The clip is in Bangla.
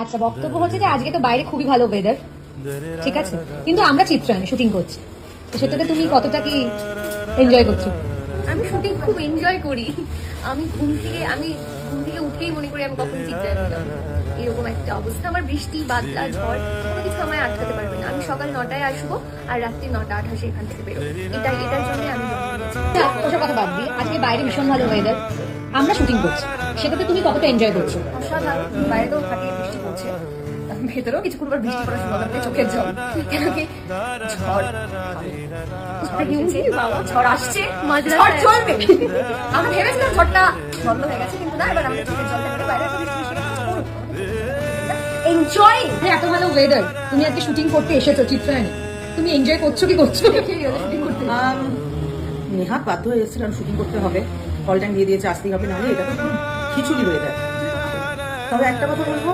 আচ্ছা, বক্তব্য হচ্ছে যে আজকে তো বাইরে খুবই ভালো ওয়েদার, ঠিক আছে, কিন্তু আমরা চিত্রায়নে শুটিং করছি, তো সেটাতে তুমি কতটা কি এনজয় করছো? আমি শুটিং খুব এনজয় করি। আমি ঘুম থেকে উঠেই মনে করি আমি কখন চিত্রায়নে যাবো। এরকম একটা অবস্থা। আমার বৃষ্টি, বাদলা, ঝড় কোনো কিছু আমায় আটকাতে পারবে না। আমি সকাল 9টায় আসবো আর রাত্রি 9:28 এখান থেকে বেরোবো। এটার জন্য আমি জন্ম নিয়েছি। ওসব কথা বাদ দিয়ে আজকে বাইরে ভীষণ ভালো ওয়েদার, আমরা শুটিং করছি, সেটাতে তুমি কতটা এনজয় করছো? অসাধারণ। বাইরে তো ফাটিয়ে বৃষ্টি পড়ছে, ভেতরেও কিছুক্ষণ পর বৃষ্টি পড়ার সময় হবে চোখের জল। কেন কি ঝড় বাবা, ঝড় আসছে, ঝড় চলবে। আমরা ভেবেছিলাম ঝড়টা বন্ধ হয়ে গেছে, কিন্তু না, এবার আমরা চোখের জলটা করে বাইরে এনজয়। এত ভালো ওয়েদার, তুমি আজকে শুটিং করতে এসেছো চিত্রায়নে, তুমি এনজয় করছো কি করছো? নেহাত বাধ্য হয়ে এসেছিলাম, শুটিং করতে হবে, কল টাইম দিয়ে দিয়েছে, আসতেই হবে, নাহলে এটা তো পুরো খিচুড়ি হয়ে যায়। তবে একটা কথা বলবো,